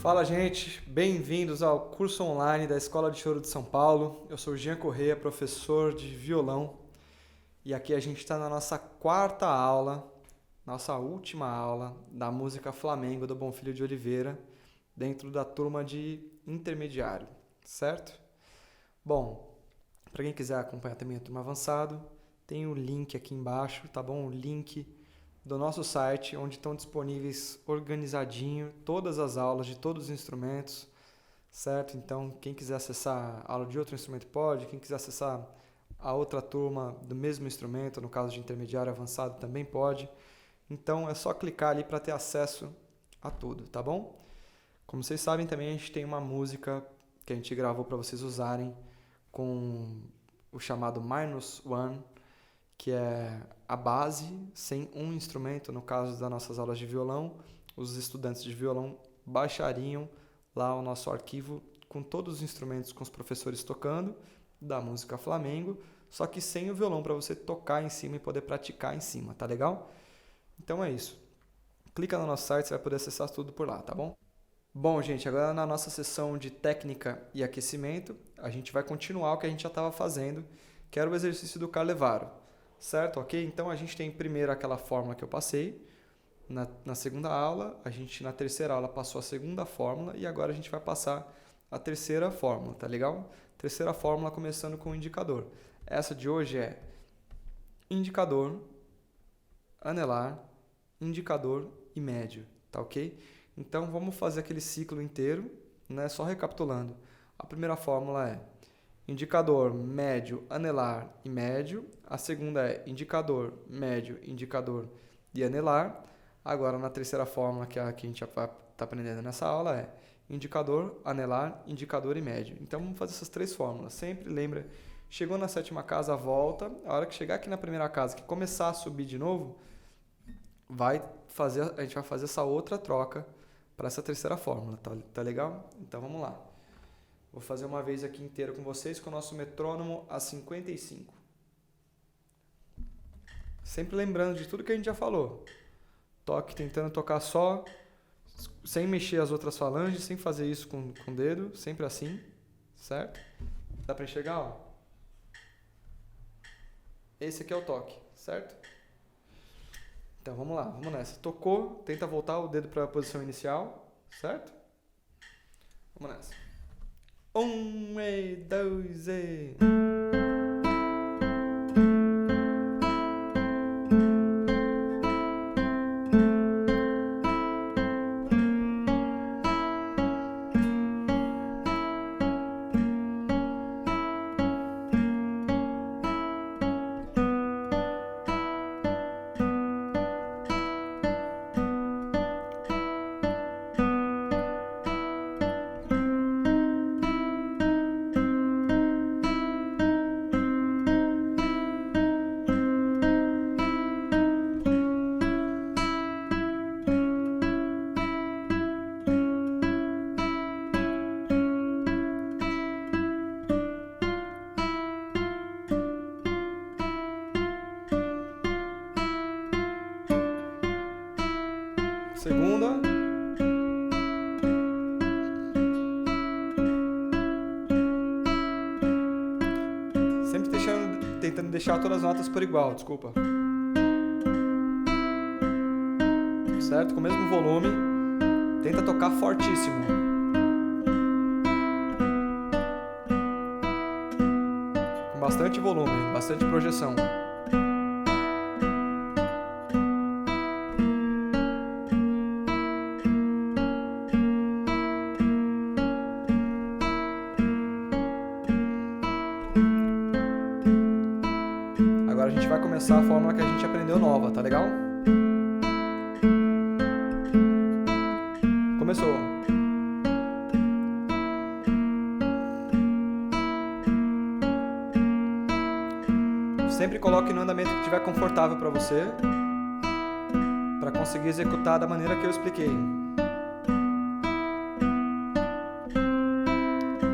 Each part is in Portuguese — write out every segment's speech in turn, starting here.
Fala, gente, bem-vindos ao curso online da Escola de Choro de São Paulo. Eu sou o Jean Corrêa, professor de violão, e aqui a gente está na nossa quarta aula, nossa última aula da música Flamengo do Bonfilho de Oliveira, dentro da turma de intermediário, certo? Bom, para quem quiser acompanhar também a turma avançado, tem o link aqui embaixo, tá bom? O link do nosso site, onde estão disponíveis organizadinho todas as aulas de todos os instrumentos, certo? Então, quem quiser acessar a aula de outro instrumento pode, quem quiser acessar a outra turma do mesmo instrumento, no caso de intermediário avançado, também pode. Então, é só clicar ali para ter acesso a tudo, tá bom? Como vocês sabem, também a gente tem uma música que a gente gravou para vocês usarem com o chamado Minus One, que é a base, sem um instrumento. No caso das nossas aulas de violão, os estudantes de violão baixariam lá o nosso arquivo com todos os instrumentos, com os professores tocando, da música Flamengo, só que sem o violão, para você tocar em cima e poder praticar em cima, tá legal? Então é isso. Clica no nosso site, você vai poder acessar tudo por lá, tá bom? Bom, gente, agora na nossa sessão de técnica e aquecimento, a gente vai continuar o que a gente já estava fazendo, que era o exercício do Carlevaro. Certo? Ok? Então a gente tem primeiro aquela fórmula que eu passei na segunda aula, a gente na terceira aula passou a segunda fórmula e agora a gente vai passar a terceira fórmula, tá legal? Terceira fórmula começando com o indicador. Essa de hoje é indicador, anelar, indicador e médio, tá ok? Então vamos fazer aquele ciclo inteiro, né? Só recapitulando. A primeira fórmula é indicador, médio, anelar e médio. A segunda é indicador, médio, indicador e anelar. Agora, na terceira fórmula, que é a que a gente já está aprendendo nessa aula, é indicador, anelar, indicador e médio. Então, vamos fazer essas três fórmulas. Sempre lembra, chegou na sétima casa, volta. A hora que chegar aqui na primeira casa, que começar a subir de novo, a gente vai fazer essa outra troca para essa terceira fórmula. Tá legal? Então, vamos lá. Vou fazer uma vez aqui inteira com vocês com o nosso metrônomo a 55. Sempre lembrando de tudo que a gente já falou. Toque tentando tocar só, sem mexer as outras falanges, sem fazer isso com o dedo, sempre assim, certo? Dá para enxergar? Ó? Esse aqui é o toque, certo? Então vamos lá, vamos nessa. Tocou, tenta voltar o dedo para a posição inicial, certo? Vamos nessa. 1 e 2 e... Segunda. Sempre tentando deixar todas as notas por igual, desculpa. Certo? Com o mesmo volume. Tenta tocar fortíssimo. Com bastante volume, bastante projeção. Agora a gente vai começar a fórmula que a gente aprendeu nova, tá legal? Começou. Sempre coloque no andamento que estiver confortável para você, para conseguir executar da maneira que eu expliquei.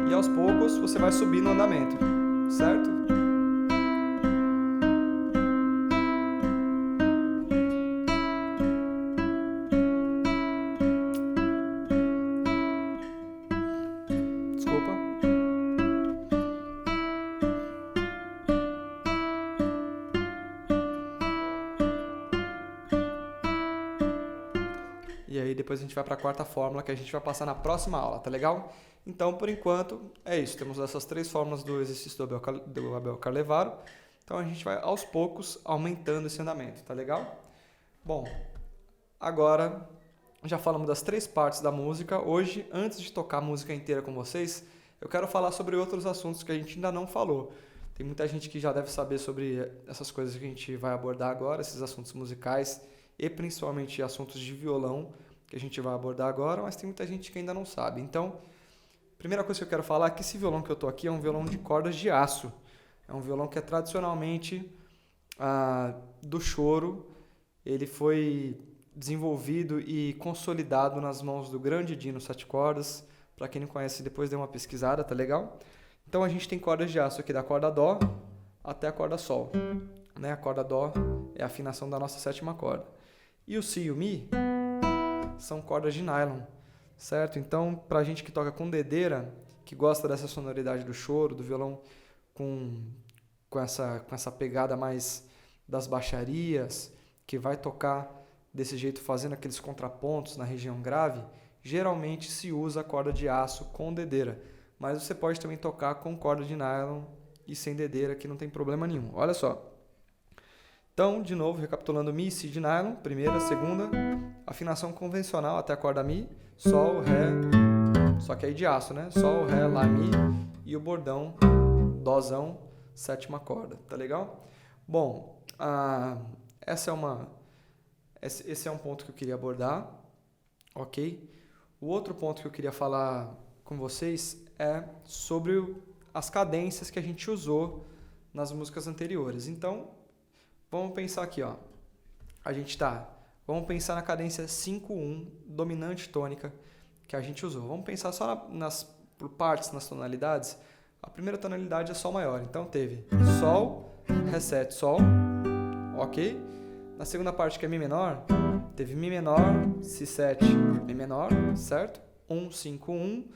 E aos poucos você vai subir no andamento, certo? aí depois a gente vai para a quarta fórmula que a gente vai passar na próxima aula, tá legal? Então, por enquanto, é isso. Temos essas 3 fórmulas do exercício do Abel Carlevaro. Então, a gente vai aos poucos aumentando esse andamento, tá legal? Bom, agora já falamos das 3 partes da música. Hoje, antes de tocar a música inteira com vocês, eu quero falar sobre outros assuntos que a gente ainda não falou. Tem muita gente que já deve saber sobre essas coisas que a gente vai abordar agora, esses assuntos musicais e principalmente assuntos de violão que a gente vai abordar agora, mas tem muita gente que ainda não sabe. Então, primeira coisa que eu quero falar é que esse violão que eu estou aqui é um violão de cordas de aço. É um violão que é tradicionalmente do choro. Ele foi desenvolvido e consolidado nas mãos do grande Dino Sete Cordas. Para quem não conhece, depois dê uma pesquisada, tá legal? Então a gente tem cordas de aço aqui da corda Dó até a corda Sol. Né? A corda Dó é a afinação da nossa 7ª corda. E o Si e o Mi são cordas de nylon. Certo? Então, para a gente que toca com dedeira, que gosta dessa sonoridade do choro, do violão com essa pegada mais das baixarias, que vai tocar desse jeito fazendo aqueles contrapontos na região grave, geralmente se usa a corda de aço com dedeira. Mas você pode também tocar com corda de nylon e sem dedeira, que não tem problema nenhum. Olha só. Então, de novo, recapitulando Mi, Si de nylon, primeira, segunda, afinação convencional até a corda Mi, Sol, Ré, só que aí de aço, né? Sol, Ré, Lá, Mi e o bordão, Dózão, 7ª corda, tá legal? Bom, esse é um ponto que eu queria abordar, ok? O outro ponto que eu queria falar com vocês é sobre as cadências que a gente usou nas músicas anteriores. Então, vamos pensar aqui, ó. Vamos pensar na cadência 5-1, dominante tônica, que a gente usou. Vamos pensar só por partes, nas tonalidades. A primeira tonalidade é Sol maior. Então, teve Sol, Ré 7, Sol, ok? Na segunda parte, que é Mi menor, teve Mi menor, Si 7, Mi menor, certo? 1, 5, 1,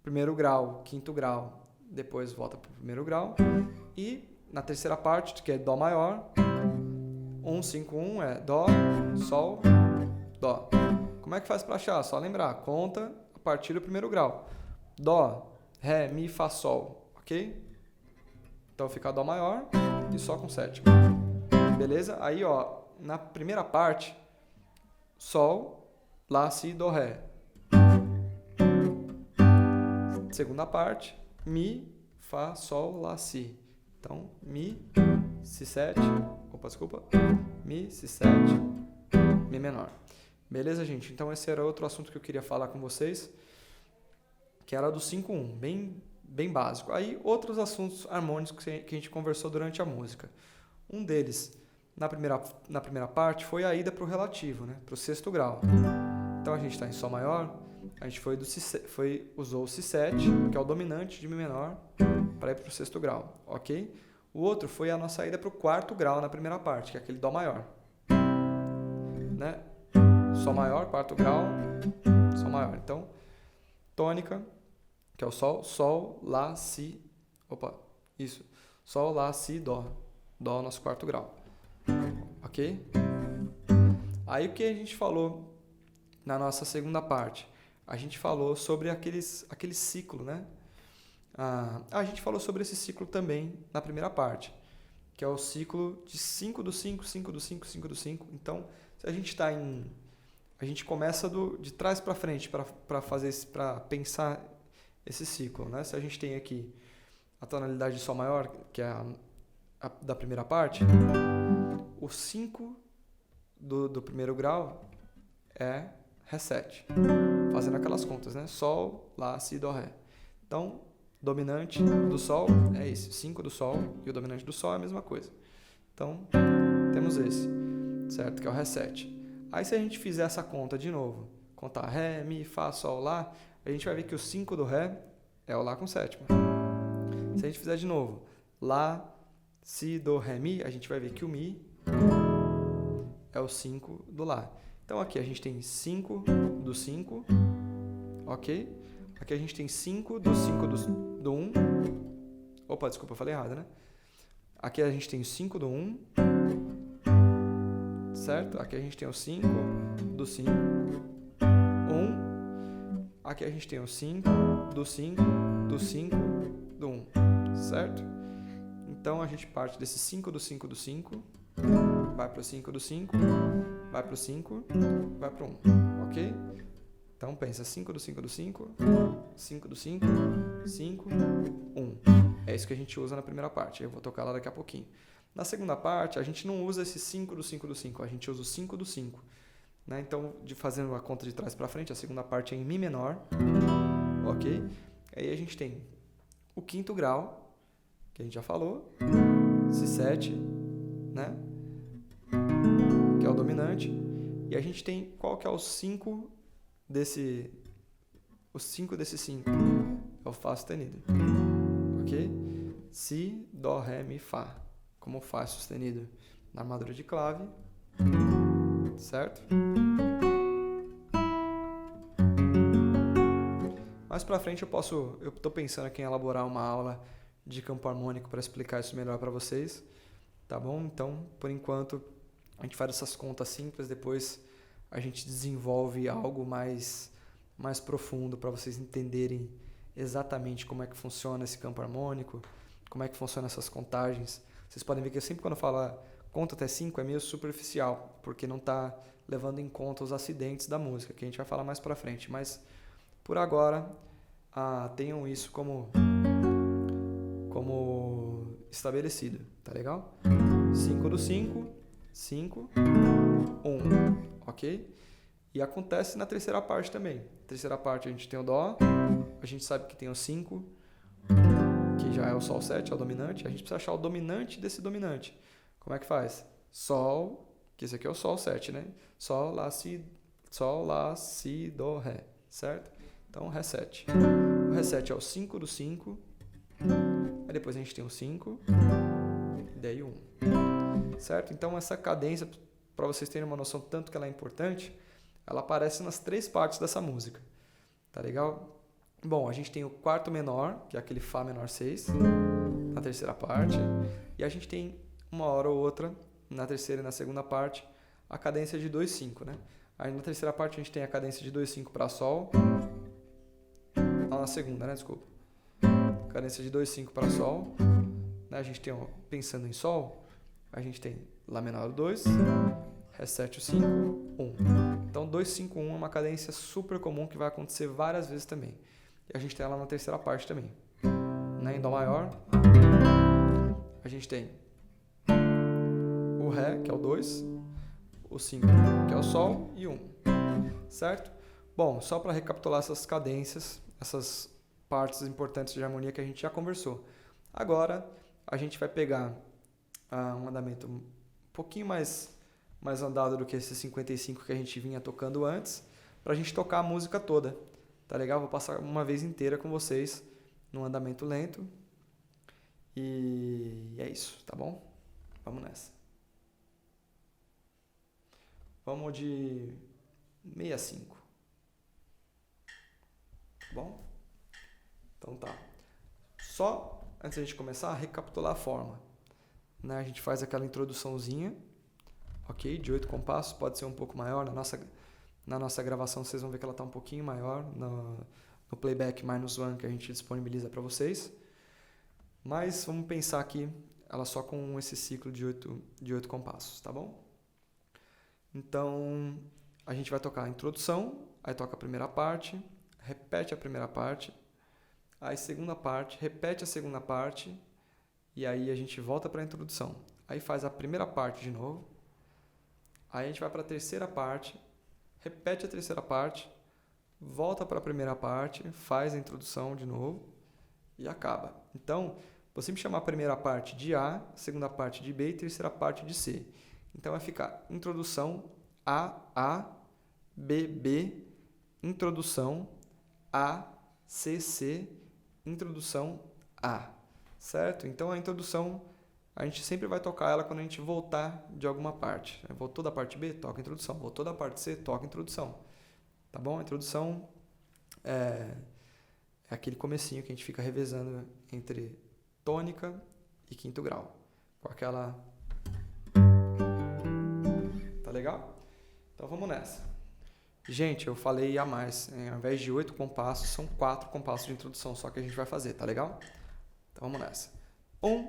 primeiro grau, quinto grau, depois volta para o primeiro grau. E na terceira parte, que é Dó maior, 1, 5, 1 é Dó, Sol, Dó. Como é que faz para achar? Só lembrar, conta a partir do primeiro grau. Dó, Ré, Mi, Fá, Sol, ok? Então fica Dó maior e Sol com sétima. Beleza? Aí, ó, na primeira parte, Sol, Lá, Si, Dó, Ré. Segunda parte, Mi, Fá, Sol, Lá, Si. Então, Mi, Si 7, Mi, Si 7, Mi menor. Beleza, gente? Então, esse era outro assunto que eu queria falar com vocês, que era do 5-1, bem básico. Aí, outros assuntos harmônicos que a gente conversou durante a música. Um deles, na primeira parte, foi a ida para o relativo, né? Para o 6º grau. Então, a gente está em Sol maior, a gente usou o Si7, que é o dominante de Mi menor, para ir para o 6º grau, ok? O outro foi a nossa ida para o 4º grau na primeira parte, que é aquele Dó maior. Né? Sol maior, 4º grau, Sol maior. Então, tônica, que é o Sol, Sol, Lá, Si, Sol, Lá, Si, Dó. Dó, nosso 4º grau. Ok? Aí o que a gente falou na nossa segunda parte? A gente falou sobre aquele ciclo, né? A gente falou sobre esse ciclo também na primeira parte, que é o ciclo de 5 do 5, 5 do 5, 5 do 5. Então, se a gente a gente começa de trás para frente para pensar esse ciclo, né? Se a gente tem aqui a tonalidade de Sol maior, que é a da primeira parte, o 5 do primeiro grau é Ré 7, fazendo aquelas contas, né? Sol, Lá, Si, Dó, Ré. Então, dominante do Sol é esse, 5 do Sol, e o dominante do Sol é a mesma coisa. Então, temos esse, certo? Que é o Ré 7. Aí, se a gente fizer essa conta de novo, contar Ré, Mi, Fá, Sol, Lá, a gente vai ver que o 5 do Ré é o Lá com sétima. Se a gente fizer de novo Lá, Si, Dó, Ré, Mi, a gente vai ver que o Mi é o 5 do Lá. Então, aqui a gente tem 5 do 5, ok? Aqui a gente tem 5 do 5 do 1. Opa, desculpa, eu falei errado, né? Aqui a gente tem 5 do 1. Certo? Aqui a gente tem o 5 do 5. aqui a gente tem o 5, do 5, do 5, do 1, certo? Então a gente parte desse 5 do 5 do 5, vai para o 5 do 5, vai para o 5, vai para o 1, ok? Então pensa 5 do 5 do 5, 5 do 5, 5, 1. É isso que a gente usa na primeira parte, eu vou tocar lá daqui a pouquinho. Na segunda parte, a gente não usa esse 5 do 5 do 5, a gente usa o 5 do 5. Né? Então, fazendo a conta de trás para frente, a segunda parte é em Mi menor, ok? Aí a gente tem o quinto grau, que a gente já falou, Si7, né? Que é o dominante, e a gente tem qual que é o 5 desse 5, é o Fá sustenido, ok? Si, Dó, Ré, Mi, Fá, como Fá sustenido na armadura de clave, certo? Mais pra frente eu estou pensando aqui em elaborar uma aula de campo harmônico para explicar isso melhor para vocês, tá bom? Então, por enquanto, a gente faz essas contas simples, depois a gente desenvolve algo mais profundo para vocês entenderem exatamente como é que funciona esse campo harmônico, como é que funcionam essas contagens. Vocês podem ver que eu sempre quando eu falo conta até 5 é meio superficial, porque não está levando em conta os acidentes da música, que a gente vai falar mais pra frente, mas por agora tenham isso como estabelecido, tá legal? 5 do 5, 5, 1, ok? E acontece na terceira parte também. Na terceira parte a gente tem o Dó, a gente sabe que tem o 5, que já é o Sol 7, é o dominante, a gente precisa achar o dominante desse dominante. Como é que faz? Sol, que esse aqui é o Sol 7, né? Sol, Lá, Si, Dó, Ré, certo? Então, Ré 7. O Ré 7 é o 5 do 5, aí depois a gente tem o 5, e daí o 1, certo? Então, essa cadência, para vocês terem uma noção tanto que ela é importante, ela aparece nas três partes dessa música, tá legal? Bom, a gente tem o quarto menor, que é aquele Fá menor 6, na terceira parte, e a gente tem uma hora ou outra, na terceira e na segunda parte, a cadência de 2/5, né? Aí na terceira parte a gente tem a cadência de 2/5 para Sol, na segunda, né? Desculpa. Cadência de 2/5 para Sol, né? A gente tem, pensando em Sol, a gente tem Lá menor 2, Ré 7 o 5, 1. Então 2/5/1 é uma cadência super comum que vai acontecer várias vezes também. E a gente tem ela na terceira parte também. Né? Em Dó maior, a gente tem o Ré, que é o 2, o 5, que é o Sol, e 1. Certo? Bom, só para recapitular essas cadências, essas partes importantes de harmonia que a gente já conversou. Agora, a gente vai pegar um andamento um pouquinho mais andado do que esse 55 que a gente vinha tocando antes, para a gente tocar a música toda. Tá legal? Vou passar uma vez inteira com vocês num andamento lento. E é isso, tá bom? Vamos nessa. Vamos de 65. Tá bom? Então tá. Só antes da gente começar, recapitular a forma. Né? A gente faz aquela introduçãozinha, ok? De 8 compassos, pode ser um pouco maior. Na nossa gravação vocês vão ver que ela está um pouquinho maior no playback -1 que a gente disponibiliza para vocês. Mas vamos pensar aqui ela só com esse ciclo de 8 compassos, tá bom? Então, a gente vai tocar a introdução, aí toca a primeira parte, repete a primeira parte, aí segunda parte, repete a segunda parte, e aí a gente volta para a introdução. Aí faz a primeira parte de novo, aí a gente vai para a terceira parte, repete a terceira parte, volta para a primeira parte, faz a introdução de novo e acaba. Então, vou sempre chamar a primeira parte de A, segunda parte de B e terceira parte de C. Então, vai ficar introdução A, B, B, introdução A, C, C, introdução A, certo? Então, a introdução, a gente sempre vai tocar ela quando a gente voltar de alguma parte. Voltou da parte B, toca a introdução. Voltou da parte C, toca a introdução. Tá bom? A introdução é aquele comecinho que a gente fica revezando entre tônica e quinto grau. Com aquela... Tá legal? Então vamos nessa. Gente, eu falei a mais. Ao invés de 8 compassos, são 4 compassos de introdução só que a gente vai fazer, tá legal? Então vamos nessa. 1,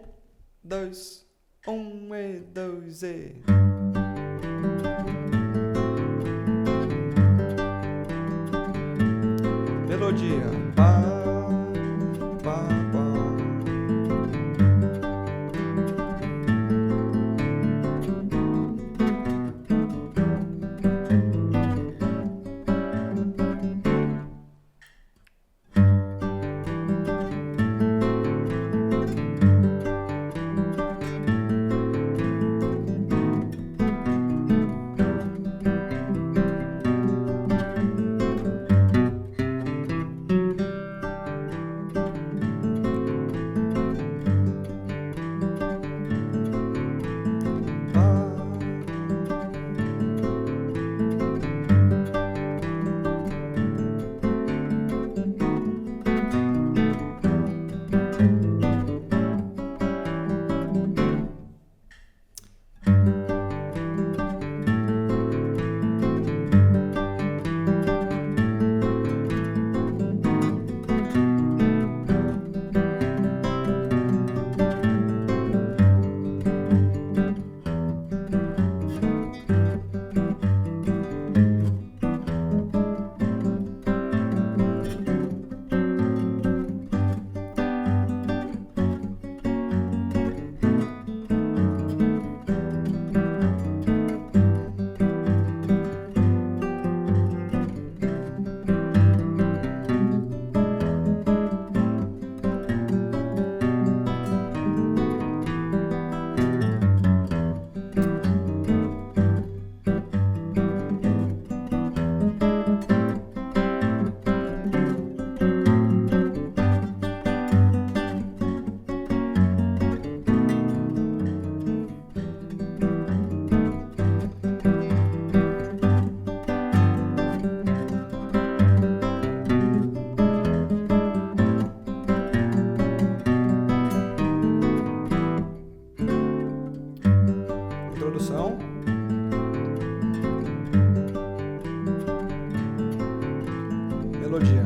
2, 1 e 2 e... Melodia. Pá, pá, pá. Introdução. Melodia.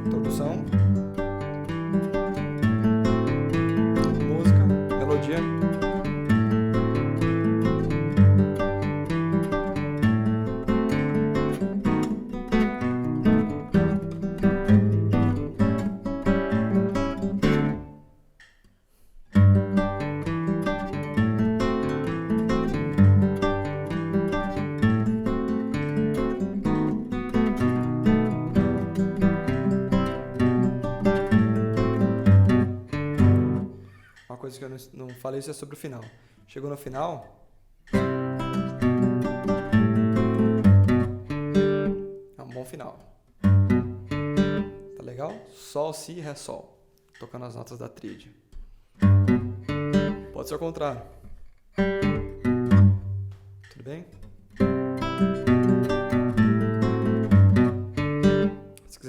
Introdução. Música. Melodia. Uma coisa que eu não falei, isso é sobre o final. Chegou no final, é um bom final. Tá legal? Sol, Si, Ré, Sol. Tocando as notas da tríade. Pode ser ao contrário. Tudo bem?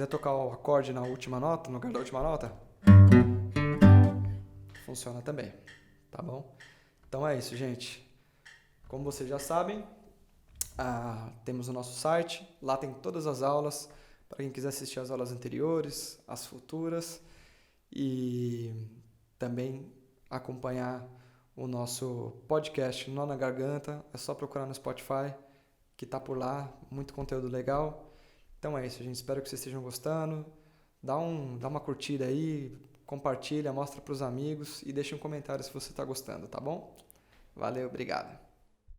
quiser tocar o acorde na última nota, no lugar da última nota, funciona também, tá bom? Então é isso, gente. Como vocês já sabem, temos o nosso site, lá tem todas as aulas, para quem quiser assistir as aulas anteriores, as futuras, e também acompanhar o nosso podcast Nó na Garganta. É só procurar no Spotify, que tá por lá, muito conteúdo legal. Então é isso, gente. Espero que vocês estejam gostando. Dá uma curtida aí, compartilha, mostra para os amigos e deixa um comentário se você está gostando, tá bom? Valeu, obrigado.